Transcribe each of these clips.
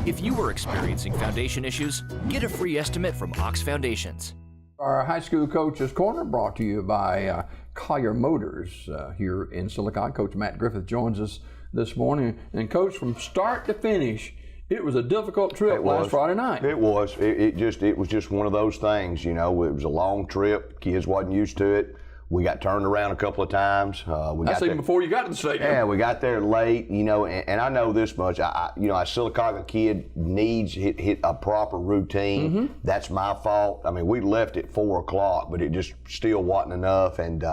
If you are experiencing foundation issues, get a free estimate from Ox Foundations. Our High School Coaches Corner brought to you by Collier Motors here in Sylacauga. Coach Matt Griffith joins us this morning. And Coach, from start to finish, it was a difficult trip last Friday night. It was. It was just one of those things, you know. It was a long trip. Kids wasn't used to it. We got turned around a couple of times. That's even before you got to the stadium. Yeah, we got there late, you know, and I know this much. A Sylacauga kid needs hit a proper routine. Mm-hmm. That's my fault. I mean, we left at 4 o'clock, but it just still wasn't enough. And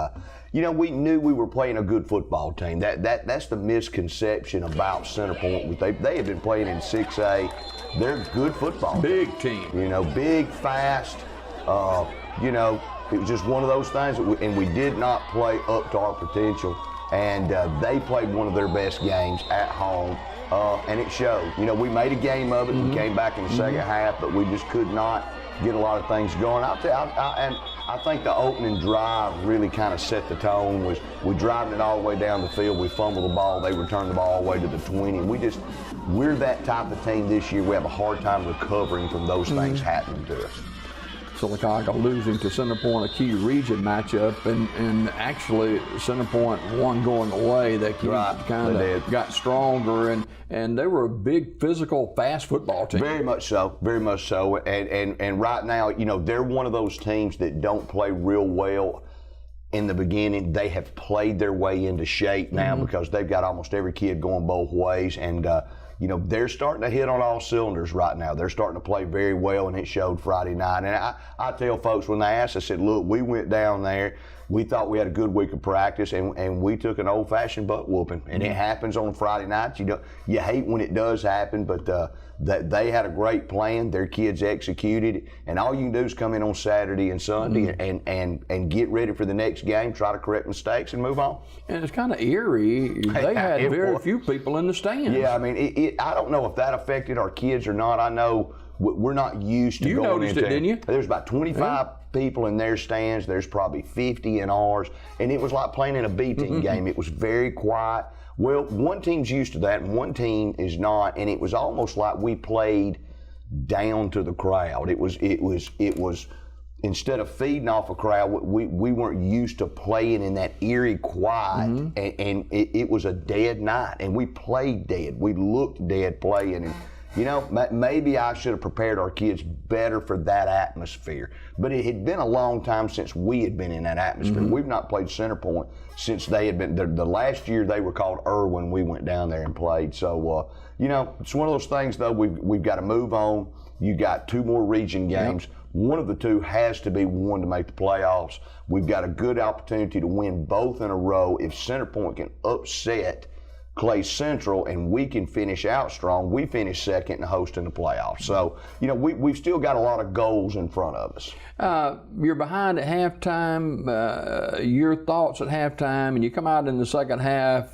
you know, we knew we were playing a good football team. That's the misconception about Centerpoint. They have been playing in 6A. They're a good football. Big team. You know, big, fast. You know. It was just one of those things, and we did not play up to our potential. And they played one of their best games at home, and it showed. You know, we made a game of it. Mm-hmm. We came back in the second half, but we just could not get a lot of things going. And I think the opening drive really kind of set the tone. Was we driving it all the way down the field. We fumbled the ball. They returned the ball all the way to the 20. We're that type of team this year. We have a hard time recovering from those things happening to us. Sylacauga losing to Centerpoint, a key region matchup, and actually Centerpoint one going away. That kind of got stronger, and they were a big, physical, fast football team. Very much so, very much so. And right now, you know, they're one of those teams that don't play real well in the beginning. They have played their way into shape now because they've got almost every kid going both ways, and you know, they're starting to hit on all cylinders right now. They're starting to play very well, and it showed Friday night. And I tell folks when they ask, I said, look, we went down there. We thought we had a good week of practice, and we took an old-fashioned butt whooping. And it happens on Friday nights. You hate when it does happen, but they had a great plan. Their kids executed, and all you can do is come in on Saturday and Sunday and get ready for the next game, try to correct mistakes, and move on. And it's kind of eerie. They had very few people in the stands. Yeah, I mean, I don't know if that affected our kids or not. I know we're not used to going into. You noticed it, didn't you? There's about 25 people in their stands. There's probably 50 in ours, and it was like playing in a B team game. It was very quiet. Well, one team's used to that, and one team is not, and it was almost like we played down to the crowd. It was instead of feeding off a crowd, we weren't used to playing in that eerie quiet, and it was a dead night, and we played dead. We looked dead playing, and you know, maybe I should have prepared our kids better for that atmosphere. But it had been a long time since we had been in that atmosphere. We've not played Centerpoint since they had been, the last year they were called Irwin, we went down there and played. So, you know, it's one of those things, though, we've got to move on. You got 2 more region games. One of the 2 has to be one to make the playoffs. We've got a good opportunity to win both in a row. If Centerpoint can upset Clay Central and we can finish out strong, we finish second and hosting the playoffs. So, you know, we've still got a lot of goals in front of us. You're behind at halftime. Your thoughts at halftime, and you come out in the second half,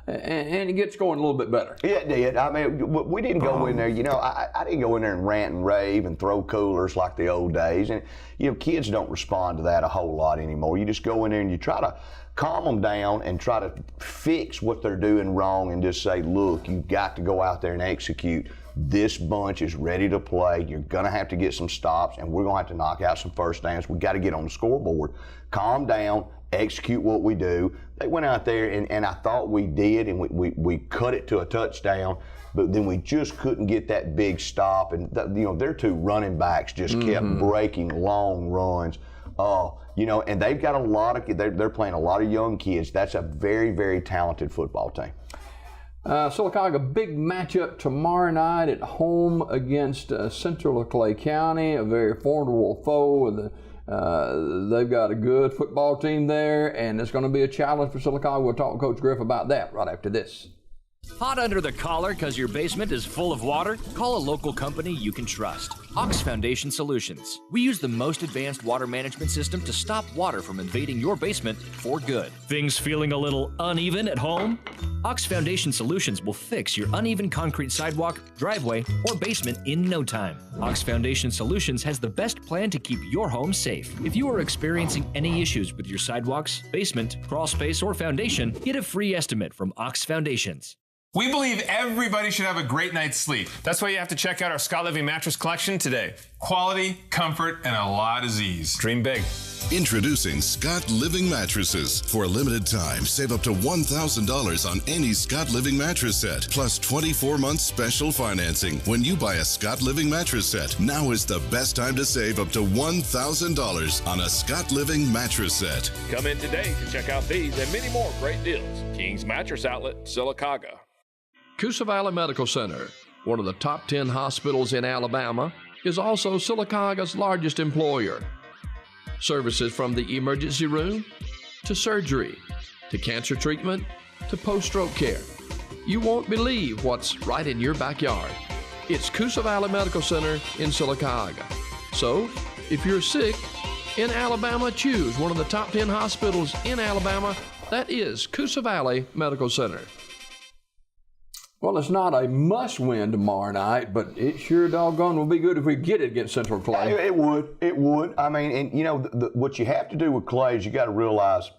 and it gets going a little bit better. Yeah, it did. I mean, we didn't go in there, you know, I didn't go in there and rant and rave and throw coolers like the old days. And, you know, kids don't respond to that a whole lot anymore. You just go in there and you try to calm them down and try to fix what they're doing wrong and just say, look, you've got to go out there and execute. This bunch is ready to play. You're going to have to get some stops, and we're going to have to knock out some first downs. We've got to get on the scoreboard. Calm down, execute what we do. They went out there, and I thought we did, and we cut it to a touchdown, but then we just couldn't get that big stop. And, you know, their 2 running backs just kept breaking long runs. You know, and they've got a lot of, they're playing a lot of young kids. That's a very, very talented football team. Sylacauga, big matchup tomorrow night at home against Central of Clay County, a very formidable foe. They've got a good football team there, and it's going to be a challenge for Sylacauga. We'll talk to Coach Griff about that right after this. Hot under the collar because your basement is full of water? Call a local company you can trust. Ox Foundation Solutions. We use the most advanced water management system to stop water from invading your basement for good. Things feeling a little uneven at home? Ox Foundation Solutions will fix your uneven concrete sidewalk, driveway, or basement in no time. Ox Foundation Solutions has the best plan to keep your home safe. If you are experiencing any issues with your sidewalks, basement, crawl space, or foundation, get a free estimate from Ox Foundations. We believe everybody should have a great night's sleep. That's why you have to check out our Scott Living mattress collection today. Quality, comfort, and a lot of ease. Dream big. Introducing Scott Living Mattresses. For a limited time, save up to $1,000 on any Scott Living mattress set, plus 24 months special financing. When you buy a Scott Living mattress set, now is the best time to save up to $1,000 on a Scott Living mattress set. Come in today to check out these and many more great deals. King's Mattress Outlet, Sylacauga. Coosa Valley Medical Center, one of the top 10 hospitals in Alabama, is also Sylacauga's largest employer. Services from the emergency room to surgery to cancer treatment to post-stroke care. You won't believe what's right in your backyard. It's Coosa Valley Medical Center in Sylacauga. So, if you're sick in Alabama, choose one of the top 10 hospitals in Alabama. That is Coosa Valley Medical Center. Well, it's not a must-win tomorrow night, but it sure doggone will be good if we get it against Central Clay. It would. It would. I mean, and you know, what you have to do with Clay is you got to realize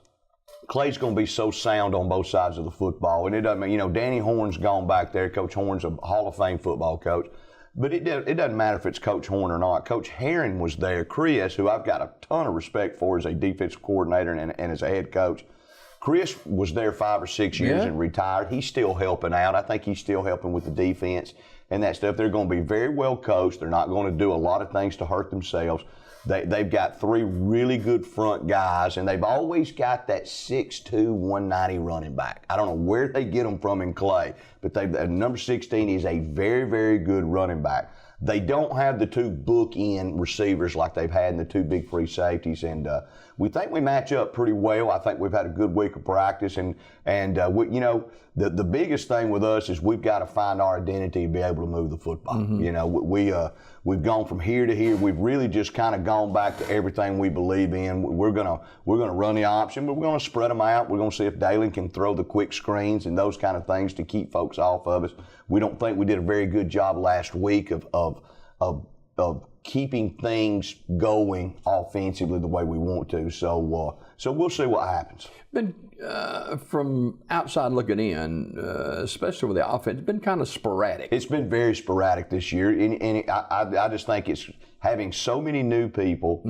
Clay's going to be so sound on both sides of the football. And it doesn't mean, you know, Danny Horn's gone back there. Coach Horn's a Hall of Fame football coach. But it doesn't matter if it's Coach Horn or not. Coach Herring was there. Chris, who I've got a ton of respect for as a defensive coordinator and as a head coach, Chris was there 5 or 6 years and retired. He's still helping out. I think he's still helping with the defense and that stuff. They're going to be very well coached. They're not going to do a lot of things to hurt themselves. They've got 3 really good front guys, and they've always got that 6'2", 190 running back. I don't know where they get them from in Clay, but number 16 is a very, very good running back. They don't have the 2 bookend receivers like they've had in the 2 big free safeties, and we think we match up pretty well. I think we've had a good week of practice, and we, you know, the biggest thing with us is we've got to find our identity and be able to move the football. You know, we've gone from here to here. We've really just kind of gone back to everything we believe in. We're gonna run the option, but we're gonna spread them out. We're gonna see if Dalen can throw the quick screens and those kind of things to keep folks off of us. We don't think we did a very good job last week of keeping things going offensively the way we want to. So we'll see what happens. Been from outside looking in, especially with the offense, it's been kind of sporadic. It's been very sporadic this year, and I just think it's having so many new people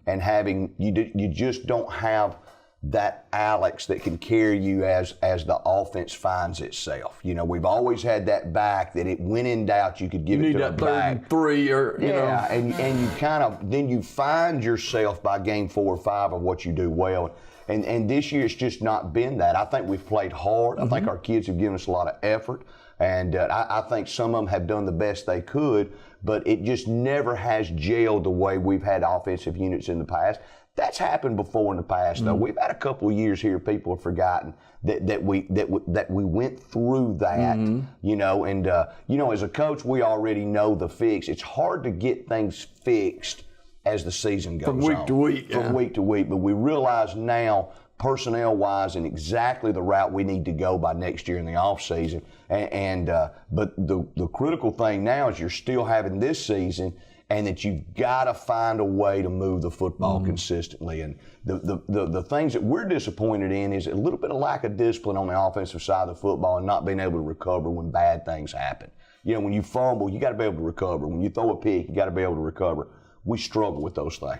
and having you just don't have that Alex that can carry you as the offense finds itself. You know, we've always had that back that it when in doubt you could give it to a back. You need that 3rd and 3 or you know. And you kind of then you find yourself by game 4 or 5 of what you do well. And this year it's just not been that. I think we've played hard. I think our kids have given us a lot of effort. And I think some of them have done the best they could, but it just never has gelled the way we've had offensive units in the past. That's happened before in the past, though. We've had a couple of years here. People have forgotten that we went through that, you know. And you know, as a coach, we already know the fix. It's hard to get things fixed as the season goes on. From week to week. But we realize now, personnel-wise, and exactly the route we need to go by next year in the off season. But the critical thing now is you're still having this season, and that you've got to find a way to move the football consistently. And the things that we're disappointed in is a little bit of lack of discipline on the offensive side of the football and not being able to recover when bad things happen. You know, when you fumble, you got to be able to recover. When you throw a pick, you got to be able to recover. We struggle with those things.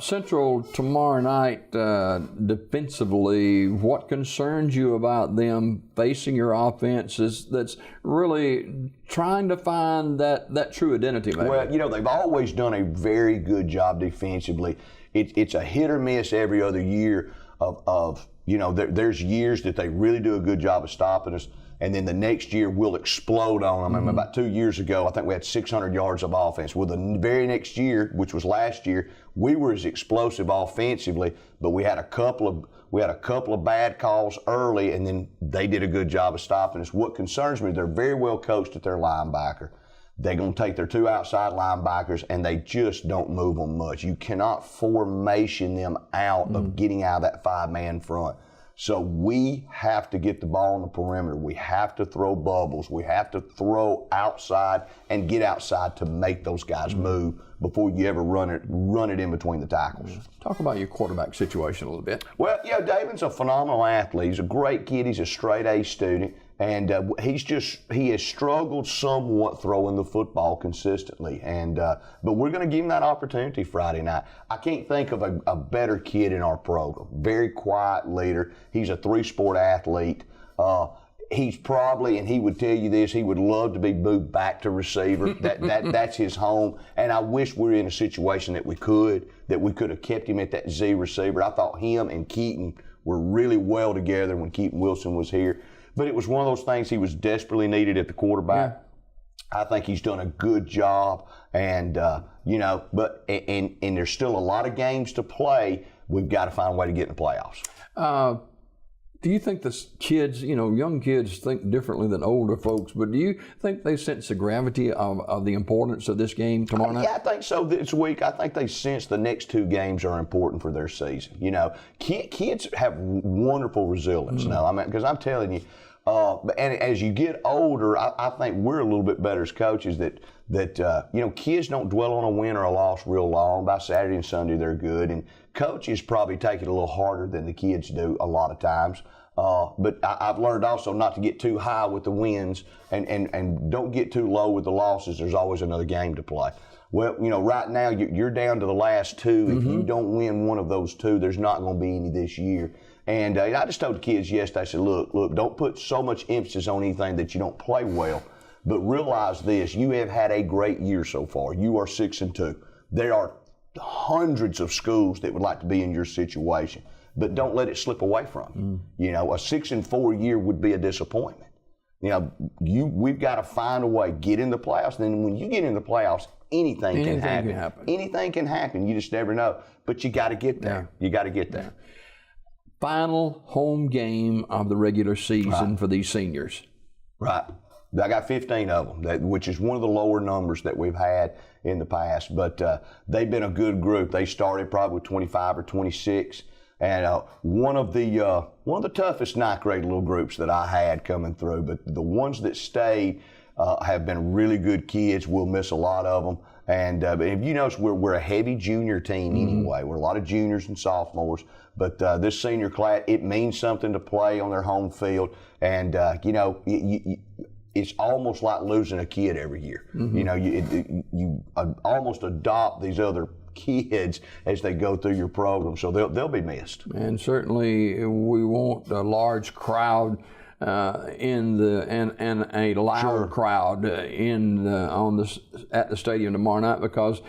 Central tomorrow night, defensively, what concerns you about them facing your offenses that's really trying to find that true identity, maybe? Well, you know, they've always done a very good job defensively. It's a hit or miss every other year of you know, there's years that they really do a good job of stopping us, and then the next year we'll explode on them. I mean, about 2 years ago, I think we had 600 yards of offense. Well, the very next year, which was last year, we were as explosive offensively, but we had a couple of bad calls early, and then they did a good job of stopping us. What concerns me, they're very well coached at their linebacker. They're going to take their 2 outside linebackers, and they just don't move them much. You cannot formation them out of getting out of that 5-man front. So we have to get the ball on the perimeter. We have to throw bubbles. We have to throw outside and get outside to make those guys move before you ever run it in between the tackles. Talk about your quarterback situation a little bit. Well, yeah, David's a phenomenal athlete. He's a great kid. He's a straight A student. And he has struggled somewhat throwing the football consistently. And but we're going to give him that opportunity Friday night. I can't think of a better kid in our program. Very quiet leader. He's a 3-sport athlete. He's probably, and he would tell you this, he would love to be moved back to receiver. That's his home. And I wish we were in a situation that we could have kept him at that Z receiver. I thought him and Keaton were really well together when Keaton Wilson was here. But it was one of those things he was desperately needed at the quarterback. Yeah. I think he's done a good job, and but there's still a lot of games to play. We've got to find a way to get in the playoffs. Do you think the kids, young kids think differently than older folks, but do you think they sense the gravity of the importance of this game tomorrow night? Yeah, I think so this week. I think they sense the next 2 games are important for their season. Kids have wonderful resilience now. I mean, because I'm telling you, and as you get older, I think we're a little bit better as coaches that kids don't dwell on a win or a loss real long. By Saturday and Sunday, they're good. And coaches probably take it a little harder than the kids do a lot of times. But I've learned also not to get too high with the wins and don't get too low with the losses. There's always another game to play. Well, right now you're down to the last 2. If you don't win one of those 2, there's not going to be any this year. And I just told the kids yesterday, I said, look, don't put so much emphasis on anything that you don't play well, but realize this, you have had a great year so far. You are 6-2. There are hundreds of schools that would like to be in your situation, but don't let it slip away from you. A 6-4 year would be a disappointment. We've got to find a way, get in the playoffs. And then when you get in the playoffs, anything can happen. Anything can happen. You just never know. But you got to get there. Yeah. You got to get there. Final home game of the regular season for these seniors. Right. I got 15 of them, which is one of the lower numbers that we've had in the past. But they've been a good group. They started probably with 25 or 26. And one of the toughest ninth grade little groups that I had coming through. But the ones that stayed have been really good kids. We'll miss a lot of them. And if you notice, we're a heavy junior team anyway. We're a lot of juniors and sophomores. But this senior class, it means something to play on their home field. And, it's almost like losing a kid every year. You almost adopt these other kids as they go through your program. So they'll be missed. And certainly we want a large crowd and a loud crowd at the stadium tomorrow night, because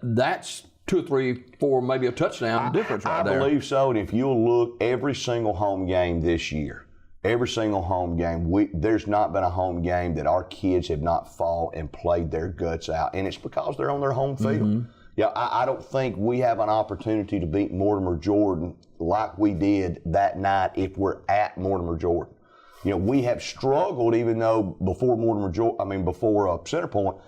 that's 2 or 3, 4, maybe a touchdown difference right there. I believe so. And if you'll look, every single home game this year, there's not been a home game that our kids have not fought and played their guts out, and it's because they're on their home field. Yeah, I don't think we have an opportunity to beat Mortimer Jordan like we did that night if we're at Mortimer Jordan. We have struggled, even though before Center Point,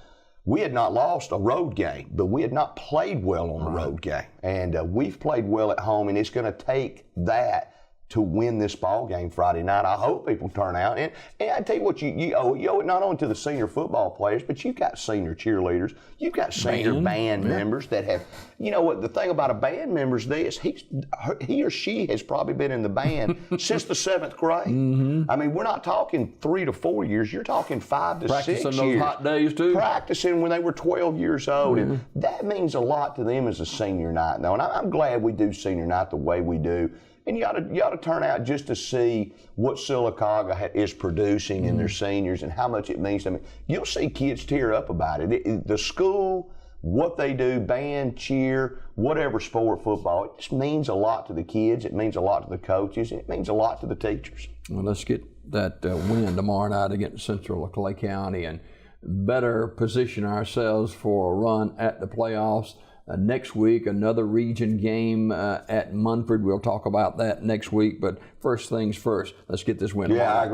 we had not lost a road game, but we had not played well on the road game, and we've played well at home, and it's going to take that to win this ball game Friday night. I hope people turn out. And I tell you what, you owe it not only to the senior football players, but you've got senior cheerleaders. You've got senior band members that have, what the thing about a band member is this, he or she has probably been in the band since the 7th grade. I mean, we're not talking 3 to 4 years. You're talking 5 to 6 years. Practicing those hot days too. Practicing when they were 12 years old. And that means a lot to them as a senior night, though. And I'm glad we do senior night the way we do. And you ought to turn out just to see what Sylacauga is producing in their seniors and how much it means to them. You'll see kids tear up about it. The school, what they do, band, cheer, whatever sport, football, it just means a lot to the kids. It means a lot to the coaches. It means a lot to the teachers. Well, let's get that win tomorrow night against Central Clay County and better position ourselves for a run at the playoffs. Next week, another region game at Munford. We'll talk about that next week. But first things first, let's get this win. Yeah, I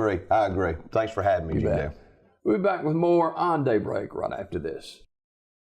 agree. Thanks for having me, Jim. We'll be back with more on Daybreak right after this.